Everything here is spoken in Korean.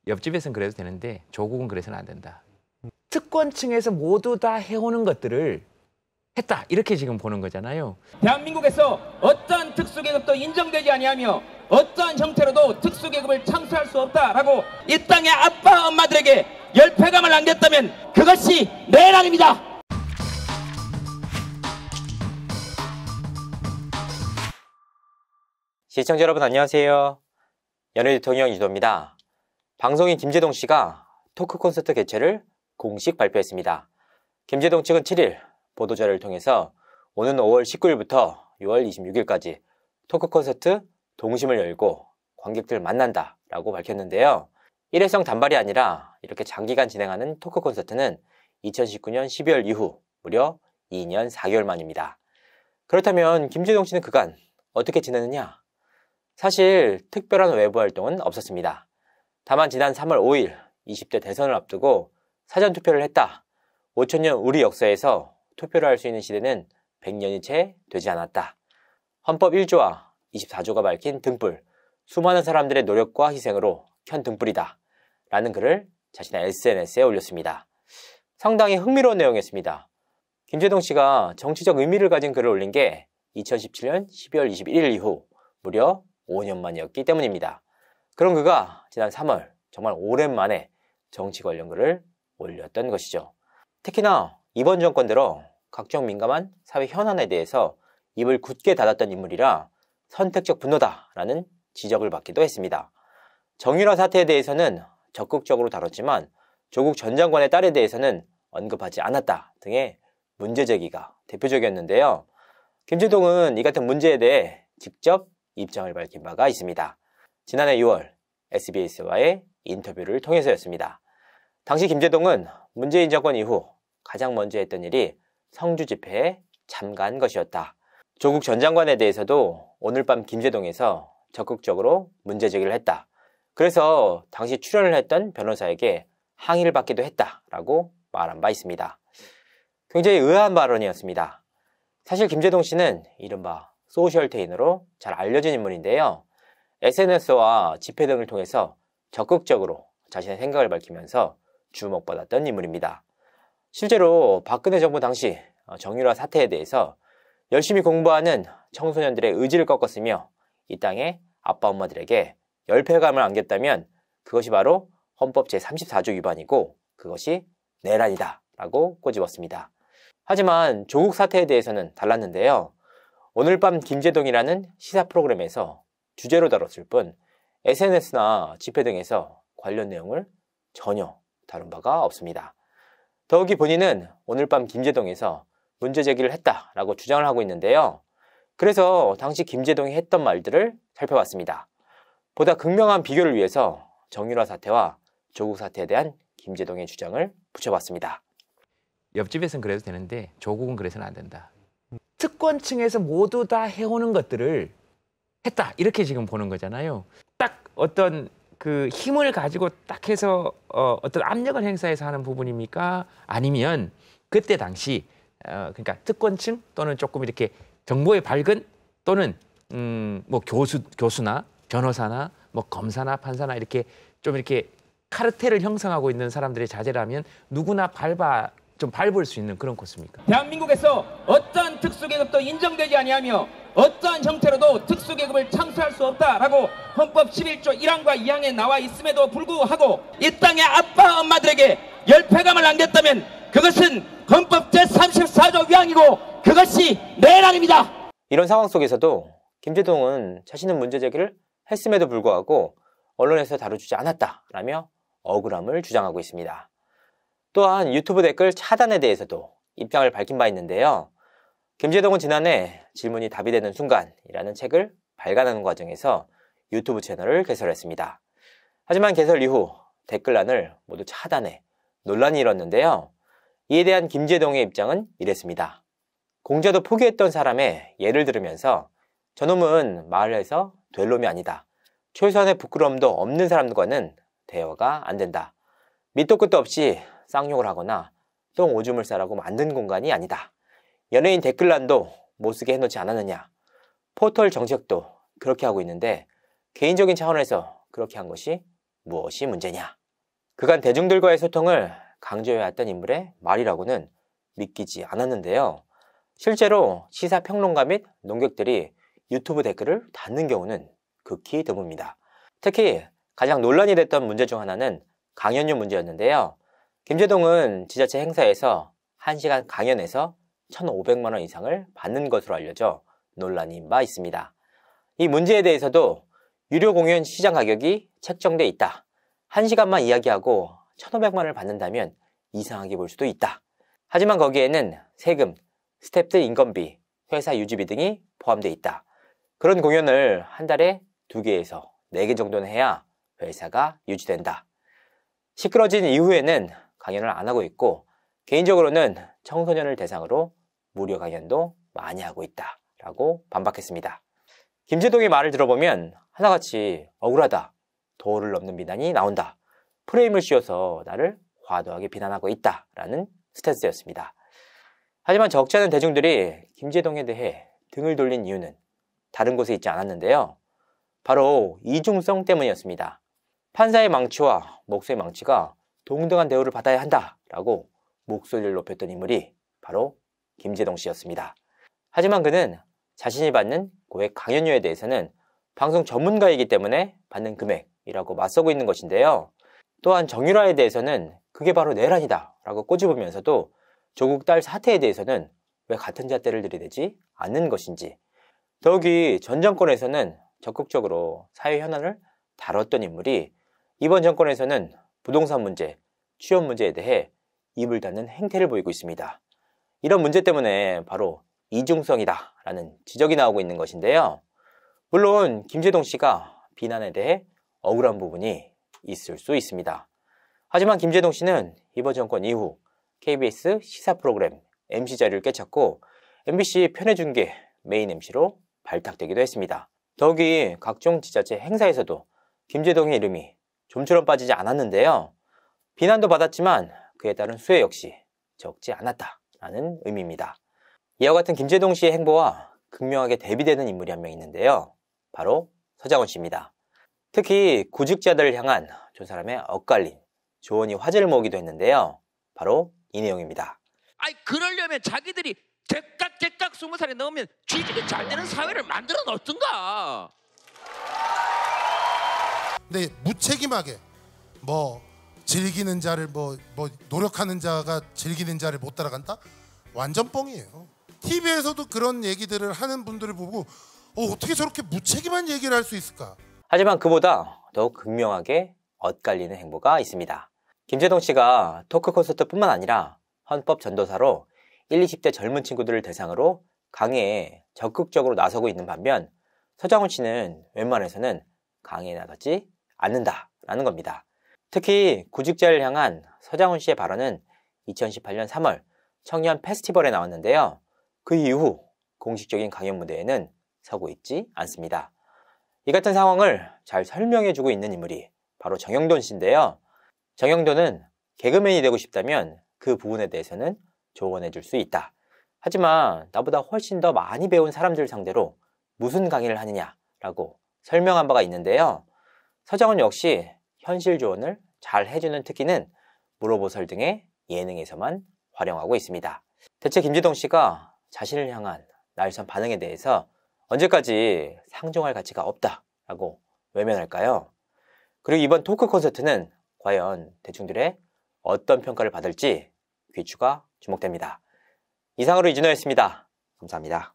옆집에서는 그래도 되는데 조국은 그래서는 안 된다. 특권층에서 모두 다 해오는 것들을 했다. 이렇게 지금 보는 거잖아요. 대한민국에서 어떠한 특수계급도 인정되지 아니하며 어떠한 형태로도 특수계급을 창출할 수 없다라고 이 땅의 아빠 엄마들에게 열패감을 남겼다면 그것이 내란입니다. 시청자 여러분 안녕하세요. 연예 대통령 유도입니다. 방송인 김제동 씨가 토크 콘서트 개최를 공식 발표했습니다. 김제동 측은 7일 보도자료를 통해서 오는 5월 19일부터 6월 26일까지 토크 콘서트 동심을 열고 관객들 만난다 라고 밝혔는데요. 일회성 단발이 아니라 이렇게 장기간 진행하는 토크 콘서트는 2019년 12월 이후 무려 2년 4개월 만입니다. 그렇다면 김제동 씨는 그간 어떻게 지내느냐? 사실 특별한 외부 활동은 없었습니다. 다만 지난 3월 5일 20대 대선을 앞두고 사전투표를 했다. 5천년 우리 역사에서 투표를 할 수 있는 시대는 100년이 채 되지 않았다. 헌법 1조와 24조가 밝힌 등불, 수많은 사람들의 노력과 희생으로 켠 등불이다. 라는 글을 자신의 SNS에 올렸습니다. 상당히 흥미로운 내용이었습니다. 김제동 씨가 정치적 의미를 가진 글을 올린 게 2017년 12월 21일 이후 무려 5년 만이었기 때문입니다. 그런 그가 지난 3월 정말 오랜만에 정치 관련 글을 올렸던 것이죠. 특히나 이번 정권 들어 각종 민감한 사회 현안에 대해서 입을 굳게 닫았던 인물이라 선택적 분노다라는 지적을 받기도 했습니다. 정유라 사태에 대해서는 적극적으로 다뤘지만 조국 전 장관의 딸에 대해서는 언급하지 않았다 등의 문제 제기가 대표적이었는데요. 김제동은 이 같은 문제에 대해 직접 입장을 밝힌 바가 있습니다. 지난해 6월 SBS와의 인터뷰를 통해서였습니다. 당시 김제동은 문재인 정권 이후 가장 먼저 했던 일이 성주 집회에 참가한 것이었다. 조국 전 장관에 대해서도 오늘 밤 김제동에서 적극적으로 문제 제기를 했다. 그래서 당시 출연을 했던 변호사에게 항의를 받기도 했다라고 말한 바 있습니다. 굉장히 의아한 발언이었습니다. 사실 김제동 씨는 이른바 소셜테이너로 잘 알려진 인물인데요. SNS와 집회 등을 통해서 적극적으로 자신의 생각을 밝히면서 주목받았던 인물입니다. 실제로 박근혜 정부 당시 정유라 사태에 대해서 열심히 공부하는 청소년들의 의지를 꺾었으며 이 땅의 아빠 엄마들에게 열패감을 안겼다면 그것이 바로 헌법 제34조 위반이고 그것이 내란이다 라고 꼬집었습니다. 하지만 조국 사태에 대해서는 달랐는데요. 오늘 밤 김제동이라는 시사 프로그램에서 주제로 다뤘을 뿐 SNS나 집회 등에서 관련 내용을 전혀 다룬 바가 없습니다. 더욱이 본인은 오늘 밤 김제동에서 문제 제기를 했다라고 주장을 하고 있는데요. 그래서 당시 김제동이 했던 말들을 살펴봤습니다. 보다 극명한 비교를 위해서 정유라 사태와 조국 사태에 대한 김제동의 주장을 붙여봤습니다. 옆집에서는 그래도 되는데 조국은 그래서는 안 된다. 특권층에서 모두 다 해오는 것들을 했다. 이렇게 지금 보는 거잖아요. 딱 어떤 그 힘을 가지고 딱 해서 어떤 압력을 행사해서 하는 부분입니까? 아니면 그때 당시 그러니까 특권층 또는 조금 이렇게 정보에 밝은 또는 뭐 교수나 변호사나 뭐 검사나 판사나 이렇게 좀 이렇게 카르텔을 형성하고 있는 사람들의 자제라면 누구나 좀 밟을 수 있는 그런 코스입니까? 대한민국에서 어떠한 특수계급도 인정되지 아니하며 어떠한 형태로도 특수계급을 창출할 수 없다라고 헌법 11조 1항과 2항에 나와 있음에도 불구하고 이 땅의 아빠 엄마들에게 열패감을 남겼다면 그것은 헌법 제34조 위반이고 그것이 내란입니다. 이런 상황 속에서도 김제동은 자신은 문제 제기를 했음에도 불구하고 언론에서 다뤄주지 않았다라며 억울함을 주장하고 있습니다. 또한 유튜브 댓글 차단에 대해서도 입장을 밝힌 바 있는데요. 김제동은 지난해 질문이 답이 되는 순간이라는 책을 발간하는 과정에서 유튜브 채널을 개설했습니다. 하지만 개설 이후 댓글란을 모두 차단해 논란이 일었는데요. 이에 대한 김제동의 입장은 이랬습니다. 공자도 포기했던 사람의 예를 들으면서 저놈은 마을에서 될 놈이 아니다. 최소한의 부끄러움도 없는 사람과는 대화가 안 된다. 밑도 끝도 없이 쌍욕을 하거나 똥 오줌을 싸라고 만든 공간이 아니다. 연예인 댓글란도 못쓰게 해놓지 않았느냐. 포털 정책도 그렇게 하고 있는데 개인적인 차원에서 그렇게 한 것이 무엇이 문제냐? 그간 대중들과의 소통을 강조해왔던 인물의 말이라고는 믿기지 않았는데요. 실제로 시사평론가 및 논객들이 유튜브 댓글을 닫는 경우는 극히 드뭅니다. 특히 가장 논란이 됐던 문제 중 하나는 강연료 문제였는데요. 김제동은 지자체 행사에서 1시간 강연에서 1,500만 원 이상을 받는 것으로 알려져 논란이 바 있습니다. 이 문제에 대해서도 유료 공연 시장 가격이 책정돼 있다. 1시간만 이야기하고 1,500만 원을 받는다면 이상하게 볼 수도 있다. 하지만 거기에는 세금, 스태프들 인건비, 회사 유지비 등이 포함돼 있다. 그런 공연을 한 달에 2개에서 4개 정도는 해야 회사가 유지된다. 시끄러진 이후에는 강연을 안 하고 있고 개인적으로는 청소년을 대상으로 무료 강연도 많이 하고 있다 라고 반박했습니다. 김제동의 말을 들어보면 하나같이 억울하다, 도를 넘는 비난이 나온다, 프레임을 씌워서 나를 과도하게 비난하고 있다 라는 스탠스였습니다. 하지만 적지 않은 대중들이 김제동에 대해 등을 돌린 이유는 다른 곳에 있지 않았는데요. 바로 이중성 때문이었습니다. 판사의 망치와 목수의 망치가 동등한 대우를 받아야 한다라고 목소리를 높였던 인물이 바로 김제동 씨였습니다. 하지만 그는 자신이 받는 고액 강연료에 대해서는 방송 전문가이기 때문에 받는 금액이라고 맞서고 있는 것인데요. 또한 정유라에 대해서는 그게 바로 내란이다 라고 꼬집으면서도 조국 딸 사태에 대해서는 왜 같은 잣대를 들이대지 않는 것인지, 더욱이 전 정권에서는 적극적으로 사회 현안을 다뤘던 인물이 이번 정권에서는 부동산 문제, 취업 문제에 대해 입을 닫는 행태를 보이고 있습니다. 이런 문제 때문에 바로 이중성이다 라는 지적이 나오고 있는 것인데요. 물론 김제동 씨가 비난에 대해 억울한 부분이 있을 수 있습니다. 하지만 김제동 씨는 이번 정권 이후 KBS 시사 프로그램 MC 자리를 꿰찼고 MBC 편의중계 메인 MC로 발탁되기도 했습니다. 더욱이 각종 지자체 행사에서도 김제동의 이름이 좀처럼 빠지지 않았는데요. 비난도 받았지만 그에 따른 수혜 역시 적지 않았다라는 의미입니다. 이와 같은 김제동 씨의 행보와 극명하게 대비되는 인물이 한 명 있는데요. 바로 서장훈 씨입니다. 특히 구직자들을 향한 저 사람의 엇갈린 조언이 화제를 모으기도 했는데요. 바로 이 내용입니다. 아니 그러려면 자기들이 대깍 20살에 넣으면 취직이 잘 되는 사회를 만들어 놓던가. 근데 무책임하게 뭐 즐기는 자를 뭐 노력하는 자가 즐기는 자를 못 따라간다? 완전 뻥이에요. TV에서도 그런 얘기들을 하는 분들을 보고 어떻게 저렇게 무책임한 얘기를 할 수 있을까? 하지만 그보다 더욱 극명하게 엇갈리는 행보가 있습니다. 김제동 씨가 토크 콘서트뿐만 아니라 헌법 전도사로 1, 20대 젊은 친구들을 대상으로 강의에 적극적으로 나서고 있는 반면 서장훈 씨는 웬만해서는 강의에 나서지 않는다라는 겁니다. 특히 구직자를 향한 서장훈 씨의 발언은 2018년 3월 청년 페스티벌에 나왔는데요. 그 이후 공식적인 강연 무대에는 서고 있지 않습니다. 이 같은 상황을 잘 설명해주고 있는 인물이 바로 정영돈 씨인데요. 정영돈은 개그맨이 되고 싶다면 그 부분에 대해서는 조언해줄 수 있다. 하지만 나보다 훨씬 더 많이 배운 사람들 상대로 무슨 강의를 하느냐라고 설명한 바가 있는데요. 서장훈 역시 현실 조언을 잘 해주는 특기는 물어보설 등의 예능에서만 활용하고 있습니다. 대체 김제동 씨가 자신을 향한 날선 반응에 대해서 언제까지 상종할 가치가 없다라고 외면할까요? 그리고 이번 토크 콘서트는 과연 대중들의 어떤 평가를 받을지 귀추가 주목됩니다. 이상으로 이준호였습니다. 감사합니다.